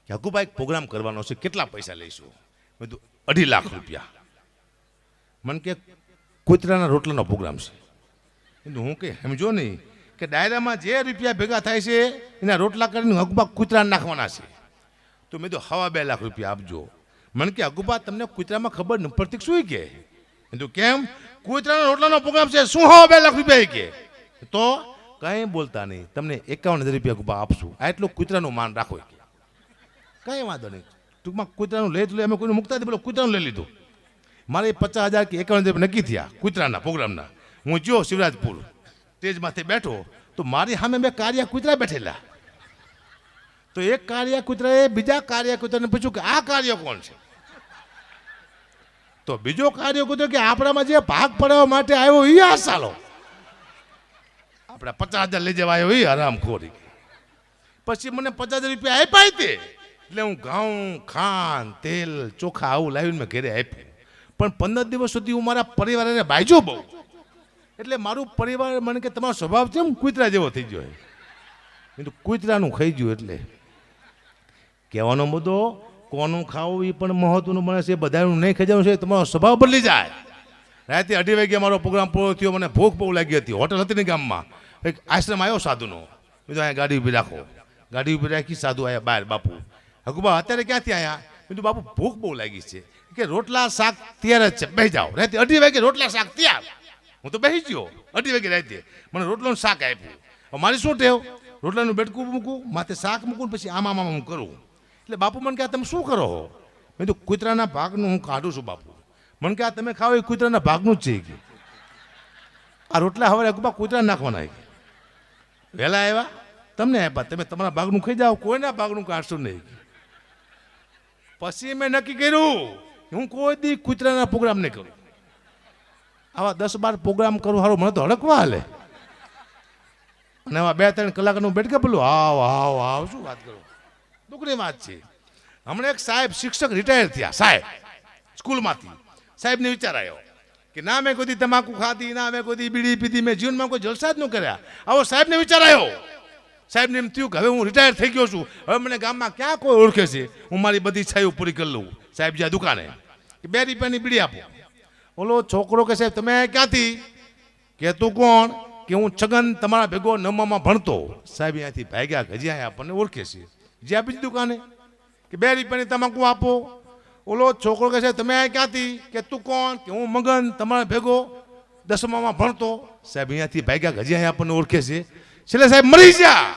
કે હકુભાઈ પ્રોગ્રામ કરવાનો છે, કેટલા પૈસા લઈશું? મેં કીધું 2.5 લાખ રૂપિયા. મને કે કૂતરાના રોટલાનો પ્રોગ્રામ છે. હું કે સમજો નહીં કે ડાયરામાં જે રૂપિયા ભેગા થાય છે એના રોટલા કરીને હકુબા કૂતરા નાખવાના છે. તો મેં તો 2.5 લાખ રૂપિયા આપજો. મને કે હકુબા તમને કૂતરામાં ખબર ન પડતી શું કે? તો કેમ? કૂતરાના રોટલાનો પ્રોગ્રામ છે, શું 2.5 લાખ રૂપિયા કે? તો કંઈ બોલતા નહીં, તમને 51,000 રૂપિયા હકુબા આપશું, આટલું કૂતરાનું માન રાખો. કંઈ વાંધો નહીં, ટૂંકમાં કૂતરાનું લઈ લે, અમે કોઈને મૂકતા નથી, બોલો કૂતરાનું લઈ લીધું. મારે 50,000 કે 51,000 રૂપિયા નક્કી થયા કૂતરાના પ્રોગ્રામના. હું જો શિવરાજપુર સ્ટેજમાંથી બેઠો તો મારી સામે બે કારિયા કૂતરા બેઠેલા. તો એક કારિયા કૂતરાએ બીજા કારિયા કૂતરાને પૂછ્યું કે આ કાર્ય કોણ છે? તો બીજો કાર્ય કૂતરો કે આપણામાં જે ભાગ પડાવવા માટે આવ્યો એ આ સાલો, આપણે 50,000 લઈ જવા આવ્યો એ હરામખોરી. પછી મને 50,000 રૂપિયા આપ્યા તે, એટલે હું ઘઉં ખાંડ તેલ ચોખા આવું લાવીને મેં ઘરે આપ્યું. પણ 15 દિવસ સુધી હું મારા પરિવારને બાજ્યો બહુ. એટલે મારું પરિવાર મને કે તમારો સ્વભાવ છે કૂતરા જેવો થઈ ગયો. એ કૂતરાનું ખાઈ ગયું. એટલે કહેવાનો મુદ્દો કોનું ખાવું એ પણ મહત્વનું બને છે, બધાનું નહીં ખાઈ છે, તમારો સ્વભાવ બદલી જાય. રાતે 2:30 વાગે મારો પ્રોગ્રામ પૂરો થયો, મને ભૂખ બહુ લાગી હતી. હોટલ હતી ને ગામમાં, એક આશ્રમ આવ્યો સાધુનો. બીજું અહીંયા ગાડી ઊભી રાખો, ગાડી ઊભી રાખી, સાધુ આવ્યા બહાર. બાપુ હકુબા અત્યારે ક્યાંથી આવ્યા? બીજું બાપુ ભૂખ બહુ લાગી છે કે રોટલા શાક તૈયાર જ છે, બેસી જાઓ. રાતે 2:30 વાગે રોટલા શાક તૈયાર. હું તો બેસી ગયો 2:30 વાગે રાતે. મને રોટલાનું શાક આપ્યું. મારી શું ટેવ? રોટલાનું બેટકું મૂકું, માથે શાક મૂકું, પછી આમાં હું કરું. એટલે બાપુ મને કહે તમે શું કરો હો? મેં તો કૂતરાના ભાગનું હું કાઢું છું બાપુ. મને કહે તમે ખાઓ એ કૂતરાના ભાગનું જ છે. આ રોટલા હવે હકુબા કૂતરા નાખવાના. વહેલા આવ્યા તમને આપ્યા, તમે તમારા ભાગનું ખાઈ જાઓ, કોઈના ભાગનું કાઢશો નહીં. પછી મેં નક્કી કર્યું હું કોઈ દી કૂતરાના પ્રોગ્રામ નહીં કરું. આવા 10-12 પ્રોગ્રામ કરું સારું, મને તો હડકવા હાલે. અને આવા 2-3 કલાકનું બેઠ કે પેલું આવ આવ આવ શું વાત કરો, દુઃખની વાત છે. હમણાં એક સાહેબ શિક્ષક રિટાયર થયા સાહેબ સ્કૂલમાંથી. સાહેબને વિચાર આવ્યો કે ના મેં કોઈ તમાકુ ખાધી, ના મેં કોઈ બીડી પીધી, મેં જીવનમાં કોઈ જલસા જ ન કર્યા. આવો સાહેબને વિચાર આવ્યો. સાહેબને એમ થયું કે હવે હું રિટાયર થઈ ગયો છું, હવે મને ગામમાં ક્યાં કોઈ ઓળખે છે, હું મારી બધી છાયું પૂરી કરી લઉં. સાહેબ જ્યાં દુકાને કે 2 રૂપિયાની બીડી આપો. ઓલો છોકરો કે સાહેબ તમે ક્યાંથી? કે તું કોણ? કે હું છગન તમારા ભેગો નવમામાં ભણતો. સાહેબ અહીંયાથી ભાગ્યા, હજી અહીંયા આપણને ઓળખે છે, જ્યાં બીજી દુકાને કે 2 રૂપિયાની તમાકુ આપો. ઓલો છોકરો કહે છે તમે ક્યાંથી? કે તું કોણ? કે હું મગન તમારા ભેગો 10મામાં ભણતો. સાહેબ અહીંયાથી ભાગ્યા, હજી અહીંયા આપણને ઓળખે છે. છેલ્લે સાહેબ મરી ગયા.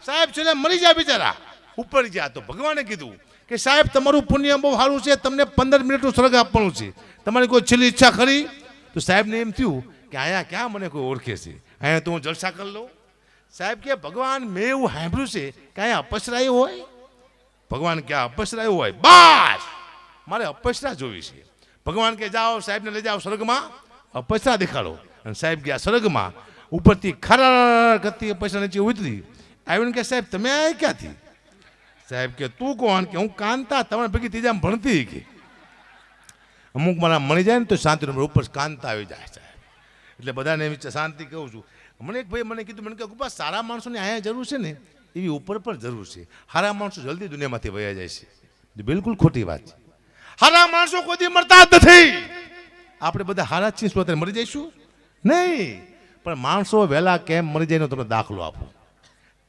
સાહેબ છેલ્લે મરી ગયા બિચારા, ઉપર ગયા. તો ભગવાને કીધું કે સાહેબ તમારું પુણ્ય બહુ સારું છે, તમને 15 મિનિટનું સ્વર્ગ આપવાનું છે, તમારી કોઈ છેલ્લી ઈચ્છા ખરી? તો સાહેબને એમ થયું કે અહીંયા ક્યાં મને કોઈ ઓળખે છે, અહીંયા તો હું જલસા કરી લઉં. સાહેબ કે ભગવાન મેં એવું સાંભળ્યું છે કે અહીંયા અપસરાયું હોય. ભગવાન ક્યાં અપસરાયું હોય? બસ મારે અપસરા જોવી છે. ભગવાન કે જાઓ સાહેબને લઈ જાઓ સ્વર્ગમાં, અપસરા દેખાડો. અને સાહેબ ગયા સ્વર્ગમાં. ઉપરથી ખરા કરતી અપસરા નીચે ઉતરી આવીને કે સાહેબ તમે આ ક્યાંથી? સાહેબ કે તું કોણ? કે હું કાંતા, તમારા ભેગી ત્રીજામાં ભણતી. કે અમુક મને મળી જાય ને તો શાંતિ ઉપર કાંતા આવી જાય સાહેબ. એટલે બધાને શાંતિ કહું છું. મને એક ભાઈ મને કીધું, મને કે ગુપા સારા માણસોની અહીંયા જરૂર છે ને એવી ઉપર પણ જરૂર છે. સારા માણસો જલ્દી દુનિયામાંથી વયા જાય છે. બિલકુલ ખોટી વાત છે. સારા માણસો કોઈ મળતા જ નથી. આપણે બધા સારા છીએ શું અત્યારે મરી જઈશું? નહીં, પણ માણસો વહેલા કેમ મરી જાય એનો તમને દાખલો આપો.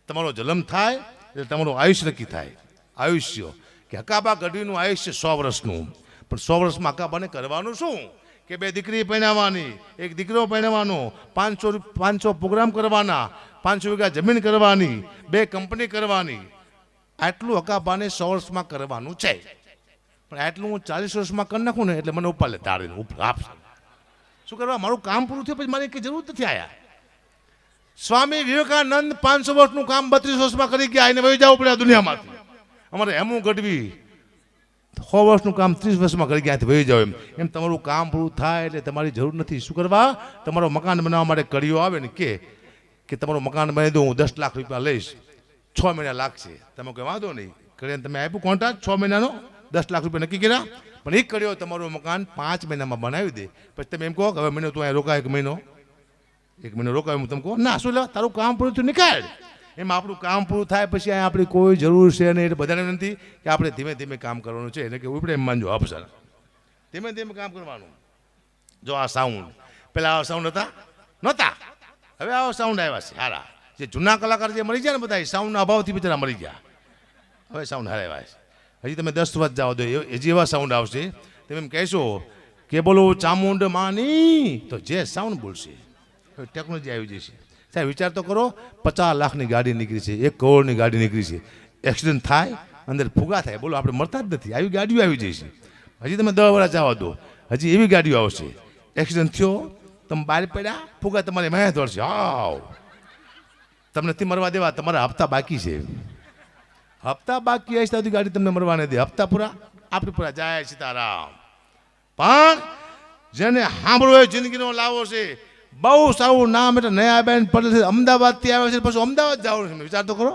તમારો જન્મ થાય એટલે તમારું આયુષ્ય નક્કી થાય. આયુષ્ય કે હકાબા ગઢવીનું આયુષ્ય 100 વર્ષનું, પણ 100 વર્ષમાં હકાબાને કરવાનું શું? કે 2 દીકરી પરણાવવાની, 1 દીકરો પરણાવવાનો, 500 પ્રોગ્રામ કરવાના, 500 વીઘા જમીન કરવાની, 2 કંપની કરવાની. આટલું હકાબાને 100 વર્ષમાં કરવાનું છે. પણ આટલું હું 40 વર્ષમાં કરી નાખું ને એટલે મને ઉપાલે તાળીને આપશે. શું કરવા? મારું કામ પૂરું થયું પછી મારી કંઈ જરૂર નથી આયા. સ્વામી વિવેકાનંદ 500 વર્ષનું કામ 32 વર્ષમાં કરી ગયા, એને વહી જવું પડે દુનિયામાંથી. અમારે હેમુ ગઢવી 100 વર્ષનું કામ 30 વર્ષમાં કરી ગયા, વહી જાવ. એમ તમારું કામ પૂરું થાય એટલે તમારી જરૂર નથી. શું કરવા? તમારું મકાન બનાવવા માટે કડીઓ આવે ને કે તમારું મકાન બનાવી દઉં, હું 10 લાખ રૂપિયા લઈશ, 6 મહિના લાગશે. તમે કોઈ વાંધો નહીં, કરીને તમે આપ્યું કોન્ટ્રાક્ટ 6 મહિનાનો 10 લાખ રૂપિયા નક્કી કર્યા. પણ એ કડીઓ તમારું મકાન 5 મહિનામાં બનાવી દે. પછી તમે એમ કહો કે હવે મહિનો તું અહીંયા રોકાય, 1 મહિનો રોકાય. હું તમે કહો ના શું લેવા, તારું કામ પૂરું થયું નીકળ. એમાં આપણું કામ પૂરું થાય પછી અહીંયા આપણી કોઈ જરૂર છે નહીં. એટલે બધાને નથી કે આપણે ધીમે ધીમે કામ કરવાનું છે. એને કે ઉપડે એમ માનજો અપસર ધીમે ધીમે કામ કરવાનું. જો આ સાઉન્ડ પેલા આવા સાઉન્ડ હતા નહોતા, હવે આવા સાઉન્ડ આવ્યા છે સારા. જે જૂના કલાકાર જે મરી ગયા ને બધા સાઉન્ડના અભાવથી બિચારા મરી ગયા. હવે સાઉન્ડ હારા આવ્યા છે. હજી તમે 10 વર્ષ જાઓ તો હજી એવા સાઉન્ડ આવશે. તમે એમ કહેશો કે બોલો ચામુંડ માની તો જે સાઉન્ડ બોલશે. હવે ટેકનોલોજી આવી જશે. સાહેબ વિચાર તો કરો, 50 લાખની ગાડી નીકળી છે, 1 કરોડની ગાડી નીકળી છે. એક્સિડન્ટ થાય અંદર ફુગા થાય, બોલો આપણે મરતા જ નથી. આવી ગાડીઓ આવી જશે. હજી તમે 10 વર્ષ જવા દો, હજી એવી ગાડીઓ આવશે. એક્સિડન્ટ થયો, તમે બહાર પડ્યા, ફુગા તમારી મેં દોડશે. હાવ તમને નથી મરવા દેવા, તમારા હપ્તા બાકી છે. હપ્તા બાકી હશે તો ગાડી તમને મરવા નહીં દે. હપ્તા પૂરા આપણે પૂરા. જાય સીતારામ. પણ જેને સાંભળવો એ જિંદગીનો લાવો છે. બહુ સારું નામ એટલે નયા બેન પટેલ અમદાવાદથી આવે છે, પછી અમદાવાદ જવાનું છે. વિચાર તો કરો.